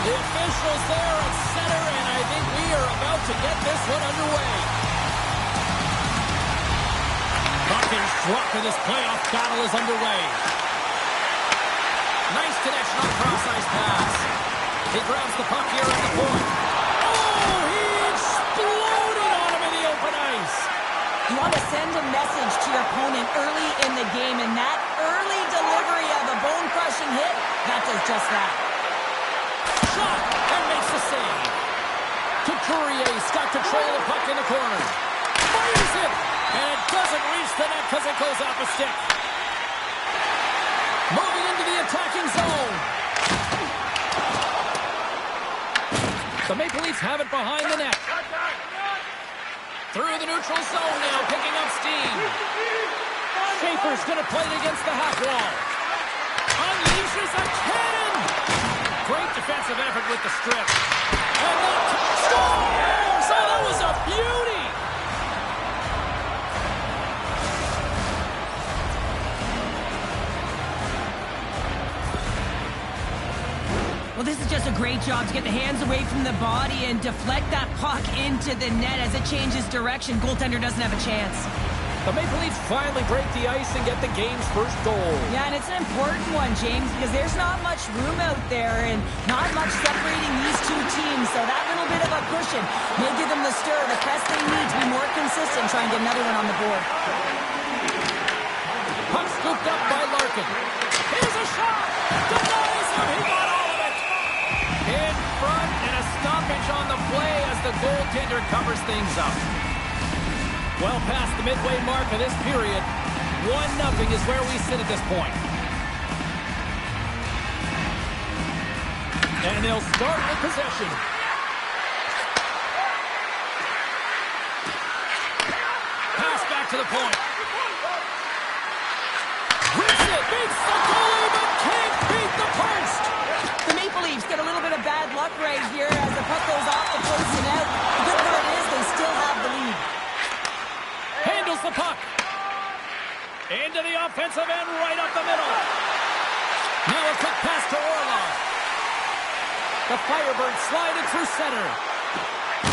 The officials there at center, and I think we are about to get this one underway. Puck is dropped, and this playoff battle is underway. Nice connection on cross-ice pass. He grabs the puck here at the point. Oh, he exploded on him in the open ice. You want to send a message to your opponent early in the game, and that early delivery of a bone-crushing hit, that does just that. Shot, and makes the save. Couturier's got control of the puck in the corner. Fires it, and it doesn't reach the net because it goes off a stick. Moving into the attacking zone. The Maple Leafs have it behind the net. Through the neutral zone now, picking up steam. Schaefer's going to play it against the half wall. Unleashes a cannon. Great defensive effort with the strip. And that scores! Oh, that was a beauty! Well, this is just a great job to get the hands away from the body and deflect that puck into the net as it changes direction. Goaltender doesn't have a chance. The Maple Leafs finally break the ice and get the game's first goal. Yeah, and it's an important one, James, because there's not much room out there and not much separating these two teams. So that little bit of a cushion may give them the stir, the press they need to be more consistent, try and get another one on the board. Puck scooped up by Larkin. Here's a shot! Denies him! He got all of it! In front, and a stoppage on the play as the goaltender covers things up. Well past the midway mark of this period, 1-0 is where we sit at this point. And they'll start with possession. Pass back to the point. Rips it, beats the goalie, but can't beat the post. The Maple Leafs get a little bit of bad luck right here as the puck goes off the post and out. The good part is they still have the lead. Handles the puck. Into the offensive end, right up the middle. Now a quick pass to Orlov. The Firebird sliding through center.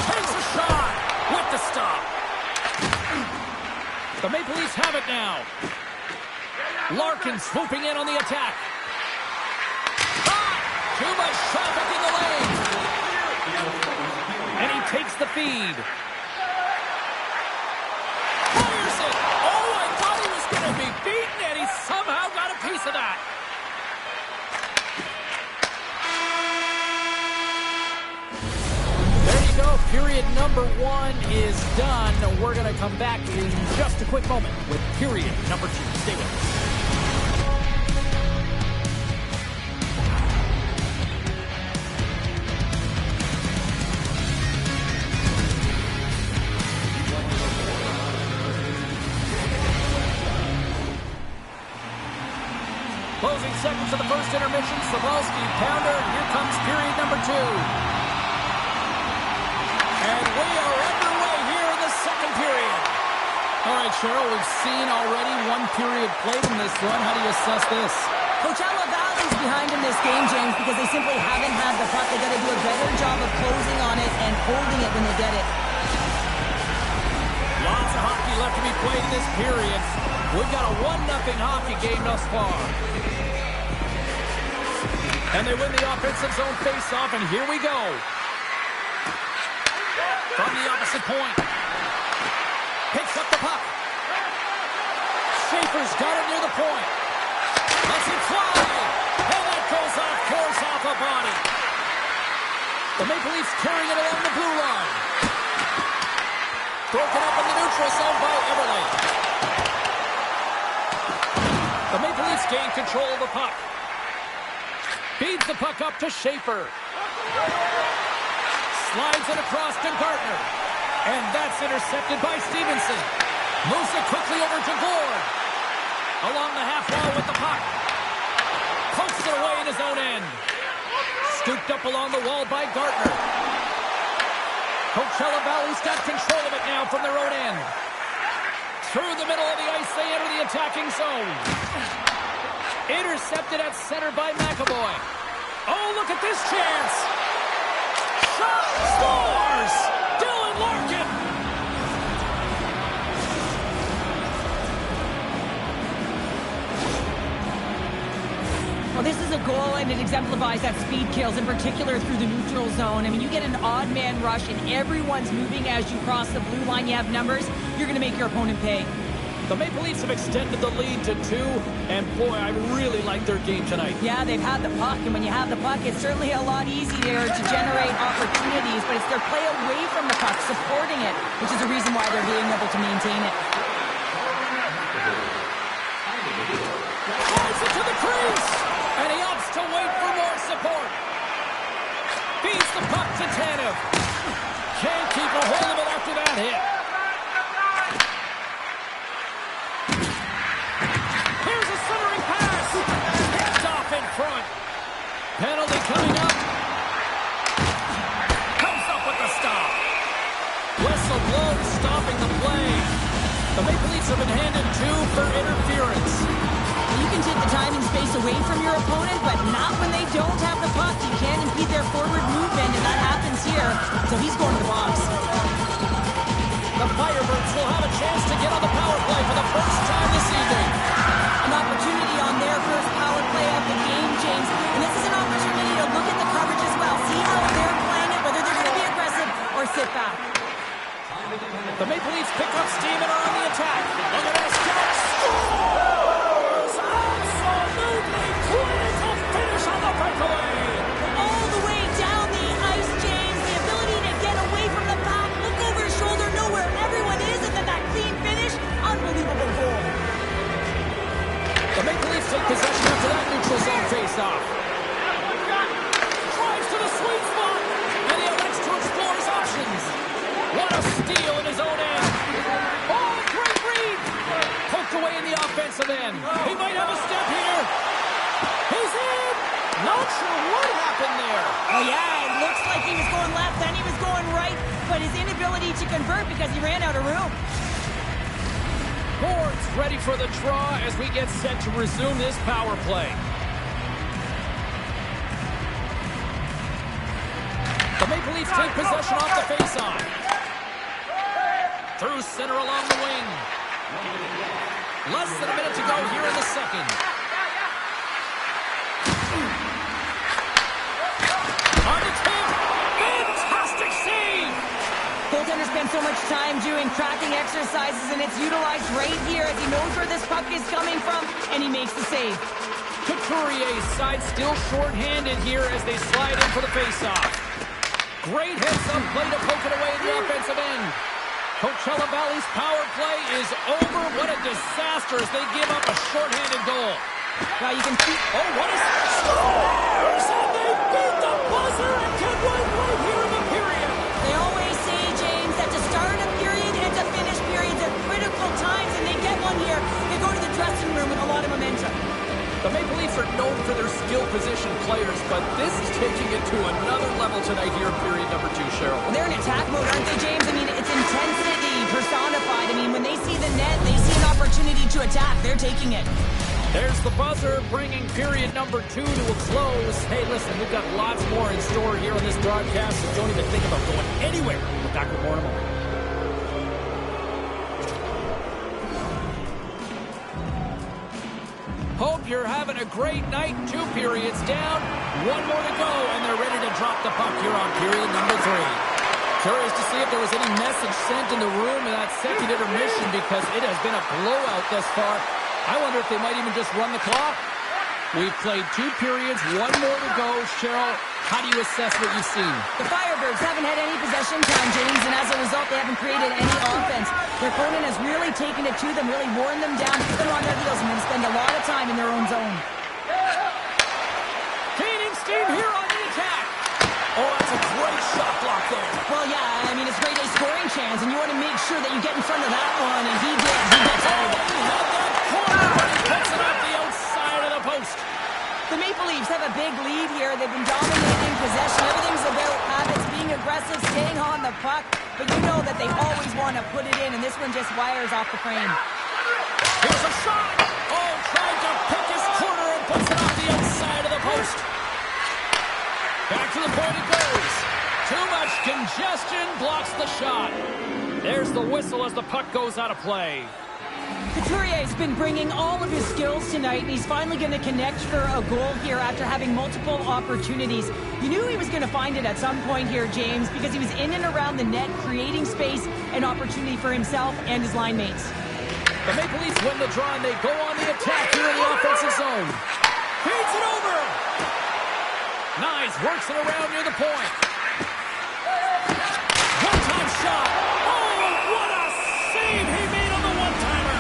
Takes a shot with the stop. The Maple Leafs have it now. Larkin swooping in on the attack. Too much traffic in the lane. And he takes the feed. Fires it. Oh, I thought he was going to be beaten, and he somehow got a piece of that. There you go. Period number 1 is done. We're going to come back in just a quick moment with period number 2. Stay with us. Closing seconds of the first intermission. Savalski, pounder. Here comes period number 2. And we are underway here in the second period. All right, Cheryl, we've seen already 1 period played in this run. How do you assess this? Coachella Valley's behind in this game, James, because they simply haven't had the puck. They got to do a better job of closing on it and holding it when they get it. Lots of hockey left to be played in this period. We've got a 1-0 hockey game thus far. And they win the offensive zone face-off, and here we go. From the opposite point. Picks up the puck. Schaefer's got it near the point. Lets it fly. And that goes off course off a body. The Maple Leafs carrying it along the blue line. Broken up in the neutral zone by Everly. The Maple Leafs gain control of the puck. Feeds the puck up to Schaefer. Slides it across to Gardner. And that's intercepted by Stevenson. Moves it quickly over to Gord. Along the half wall with the puck. Pokes it away in his own end. Scooped up along the wall by Gardner. Coachella Valley's got control of it now from their own end. Through the middle of the ice, they enter the attacking zone. Intercepted at center by McAvoy. Oh, look at this chance. and it exemplifies that speed kills, in particular through the neutral zone. I mean, you get an odd man rush and everyone's moving as you cross the blue line. You have numbers, you're going to make your opponent pay. The Maple Leafs have extended the lead to 2, and boy, I really like their game tonight. Yeah, they've had the puck, and when you have the puck, it's certainly a lot easier to generate opportunities, but it's their play away from the puck, supporting it, which is the reason why they're being able to maintain it. Drives it to the crease, and he opts to wait for more support. Feeds the puck to Tanev. Can't keep a hold of it after that hit. Here's a centering pass. Picked off in front. Penalty coming up. Comes up with the stop. Whistle blows, stopping the play. The Maple Leafs have been handed 2 for interference. You can take the time and space away from your opponent, but not when they don't have the puck. You can't impede their forward movement, and that happens here. So he's going to the box. The Firebirds will have a chance to get on the power play for the first time this evening. An opportunity on their first power play of the game, James. And this is an opportunity to look at the coverage as well. See how they're playing it, whether they're going to be aggressive or sit back. The Maple Leafs pick up steam and are on the attack. Look at this. Scores! Absolutely critical finish on the breakaway. All the way down the ice, James. The ability to get away from the back, look over his shoulder, know where everyone is, and then that clean finish. Unbelievable goal. The Maple Leafs take possession after that neutral zone face-off. Drives to the sweet spot, and he elects to explore his options. What a steal in his own end. Oh, great read. Poked away in the offensive end. He might have a step here. He's in. Not sure what happened there. Oh, yeah, it looks like he was going left, then he was going right, but his inability to convert because he ran out of room. Boards ready for the draw as we get set to resume this power play. The Maple Leafs take possession off the face-off. Through center along the wing. Less than a minute to go here in the second. On the tip. Fantastic save. Goaltender spends so much time doing tracking exercises, and it's utilized right here as he knows where this puck is coming from, and he makes the save. Couturier's side still short-handed here as they slide in for the face-off. Great heads-up play to poke it away in the offensive end. Coachella Valley's power play is over. What a disaster as they give up a short-handed goal. Now you can see... Oh, what is... Scores! And they beat the buzzer and can win right here in the period. They always say, James, that to start a period and to finish periods are critical times, and they get one here. They go to the dressing room with a lot of momentum. The Maple Leafs are known for their skill position players, but this is taking it to another level tonight here in period number 2, Cheryl. Well, they're in attack mode, aren't they, James? I mean, it's intensity personified. I mean, when they see the net, they see an opportunity to attack. They're taking it. There's the buzzer, bringing period number 2 to a close. Hey, listen, we've got lots more in store here on this broadcast, so don't even think about going anywhere. We'll be back with more in a moment. Hope you're having a great night. 2 periods down, 1 more to go, and they're ready to drop the puck here on period number 3. Curious to see if there was any message sent in the room in that second intermission because it has been a blowout thus far. I wonder if they might even just run the clock. We've played 2 periods, 1 more to go. Cheryl, how do you assess what you've seen? The Firebirds haven't had any possession time, James, and as a result, they haven't created any offense. Their opponent has really taken it to them, really worn them down, put them on their heels, and then spend a lot of time in their own zone. Gaining steam here on the attack. Oh, that's a great shot block there. Well, yeah, I mean, it's a great A scoring chance, and you want to make sure that you get in front of that one, and he did. He gets all of it. He had that corner, but he puts it off the outside of the post. The Maple Leafs have a big lead here. They've been dominating possession. Everything's about habits, being aggressive, staying on the puck, but you know that they always want to put it in, and this one just wires off the frame. Here's a shot. Oh, tried to pick his corner and puts it off the outside of the post. Back to the point it goes. Too much congestion blocks the shot. There's the whistle as the puck goes out of play. Couturier's been bringing all of his skills tonight, and he's finally going to connect for a goal here after having multiple opportunities. You knew he was going to find it at some point here, James, because he was in and around the net, creating space and opportunity for himself and his line mates. The Maple Leafs win the draw, and they go on the attack here in the offensive zone. Feeds it over. Nice, works it around near the point. One-time shot. Oh, what a save he made on the one-timer.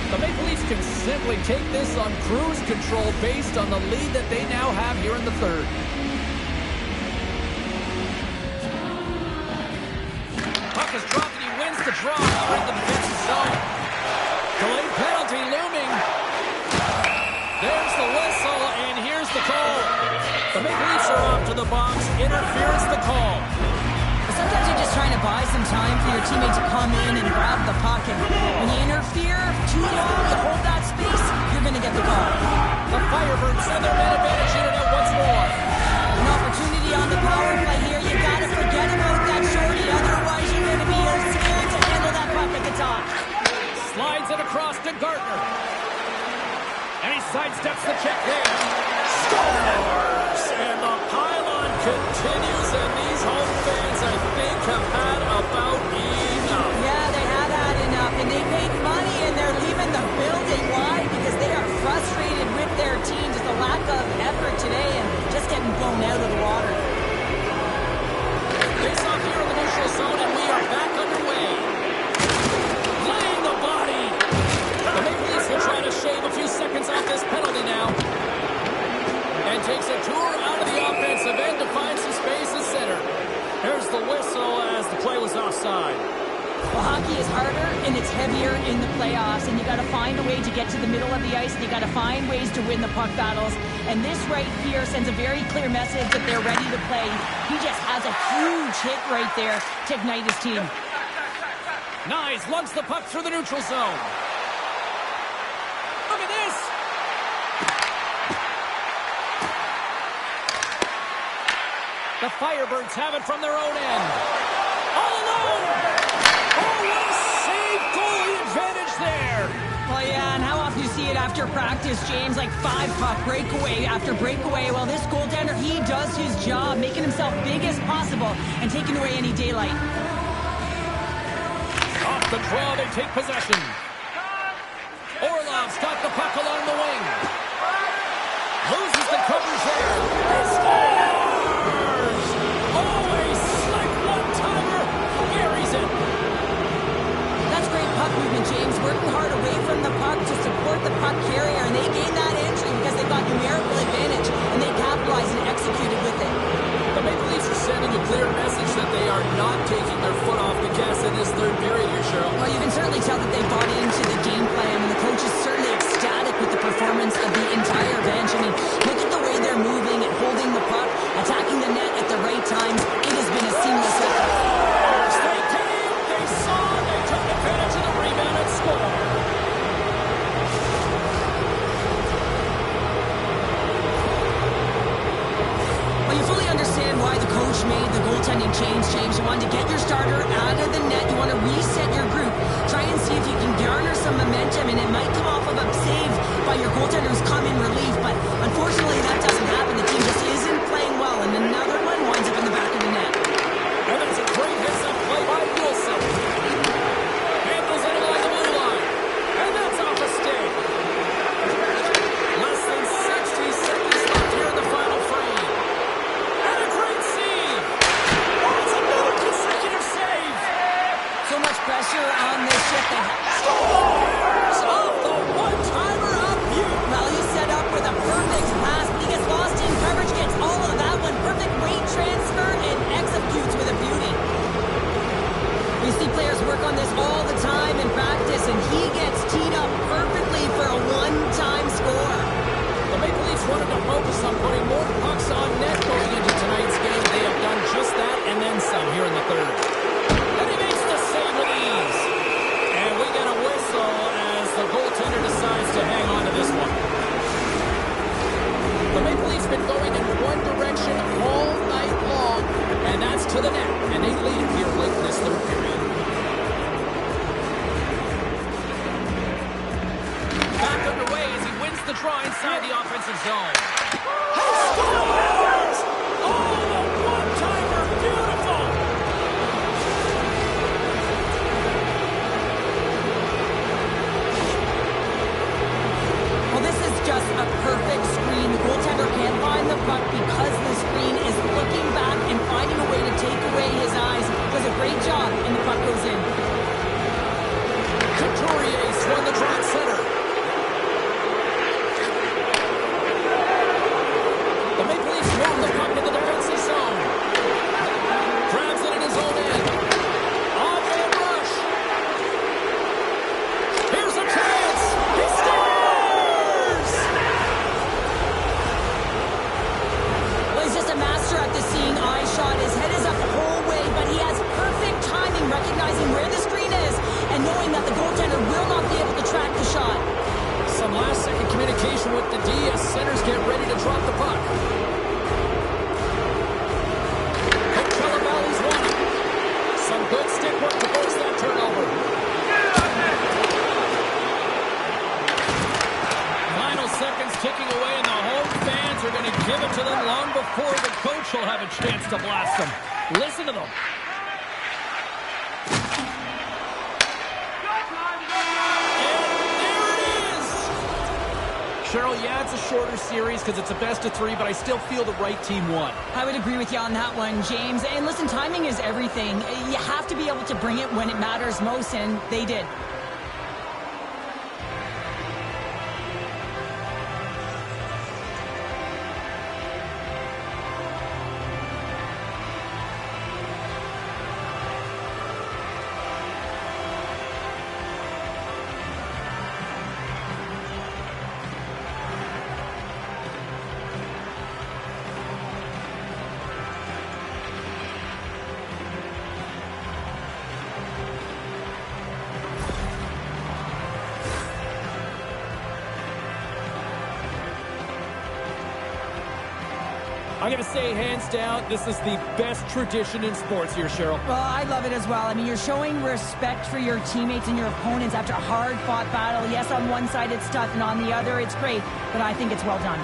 The Maple Leafs can simply take this on cruise control based on the lead that they now have here in the third. Puck is dropped and he wins the draw here in the defensive zone. Delayed penalty looming. There's the whistle, and here's the call. The Maple Leafs are off to the box. Interference the call. Sometimes you're just trying to buy some time for your teammate to come in and grab the puck. And when you interfere too long, you hold that space, you're going to get the call. The Firebirds send their man advantage unit out once more. An opportunity on the power play here. You got to forget about that shorty. Otherwise, you're going to be scared to handle that puck at the top. Slides it across to Gardner. And he sidesteps the check there. Scores! And the pylon continues, and these home fans, I think, have had about enough. Yeah, they have had enough, and they paid money, and they're leaving the building. Why? Because they are frustrated with their team. Just a lack of effort today and just getting blown out of the water. Face off here in the neutral zone, and we are back underway. Laying the body. The Maple Leafs will try to shave a few seconds off this penalty now. And takes a tour out of the offensive end to find some space in center. There's the whistle as the play was offside. Well, hockey is harder and it's heavier in the playoffs, and you got to find a way to get to the middle of the ice, and you got to find ways to win the puck battles. And this right here sends a very clear message that they're ready to play. He just has a huge hit right there to ignite his team. Nice, lugs the puck through the neutral zone. Look at this. The Firebirds have it from their own end. All alone! Oh, what a save! Goalie advantage there! Well, yeah, and how often you see it after practice, James, like 5-puck breakaway after breakaway. Well, this goaltender, he does his job, making himself big as possible and taking away any daylight. Off the draw, they take possession. Orlov's got the puck along the wing. Loses the coverage there. He scores! Oh, a slick one-timer. Buries it. That's great puck movement, James. Working hard away from the puck to support the puck carrier, and they gained that entry because they got numerical advantage, and they capitalized and executed with it. The Maple Leafs are sending a clear message that they are not taking their foot off the gas in this third period here, Cheryl. Well, you can certainly tell that they bought into the game plan, and the coach is certainly ecstatic with the performance of the entire bench. I mean, look at the way they're moving and holding the puck, attacking the net at the right times. It has been a seamless effort. They came, they saw, they took advantage of the rebound and scored. Well, you fully understand why the coach made the goaltending change, James. You wanted to get your starter out of the net. You want to reset your group. Try and see if you can garner some momentum, and it might come off of a save by your goaltender who's come in relief, but unfortunately that doesn't happen. The team just isn't playing well, and another one winds up in the back of the net. And that's a great hits-up play by Wilson. Handles it along the blue line. And that's off a stick. Less than 60 seconds left here in the final frame. And a great save. Oh, it's another consecutive save. So much pressure on this shift. Scores off the one-timer up you. Well, he's set up with a perfect pass, but he gets lost in coverage, gets all of that one. Perfect weight transfer and executes with a beauty. We see players work on this all the time in practice, and he gets teed up perfectly for a one-time score. The Maple Leafs wanted to focus on putting more pucks on net going into tonight's game. They have done just that and then some here in the third. And he makes the save with ease. And we get a whistle as the goaltender decides to hang on to this one. The Maple Leafs been going in one direction all night long, and that's to the net, and they lead it here late in this third period. Back underway as he wins the draw inside the offensive zone. He scores! Oh, the one-timer, beautiful! Well, this is just a perfect screen. The goaltender can't find the puck because the screen is looking back and finding a way to take away his eyes. Does a great job, and the puck goes in. Couturier swung the draw at center. The Maple Leafs move the puck in the defensive zone. Grabs it in his own end. On the rush. Here's a chance. He scores! Well, he's just a master at the seeing eye shot. His head is up the whole way, but he has perfect timing, recognizing where the screen is and knowing that the goaltender will not be able to track the shot. Some last-second communication with the D as centers get ready to drop the puck. Coachella Valley's won it. Some good stick work to force that turnover. Final seconds ticking away, and the home fans are going to give it to them long before the coach will have a chance to blast them. Listen to them. Cheryl, yeah, it's a shorter series because it's a best-of-3, but I still feel the right team won. I would agree with you on that one, James. And listen, timing is everything. You have to be able to bring it when it matters most, and they did. I'm going to say, hands down, this is the best tradition in sports here, Cheryl. Well, I love it as well. I mean, you're showing respect for your teammates and your opponents after a hard-fought battle. Yes, on one side it's tough, and on the other it's great, but I think it's well done.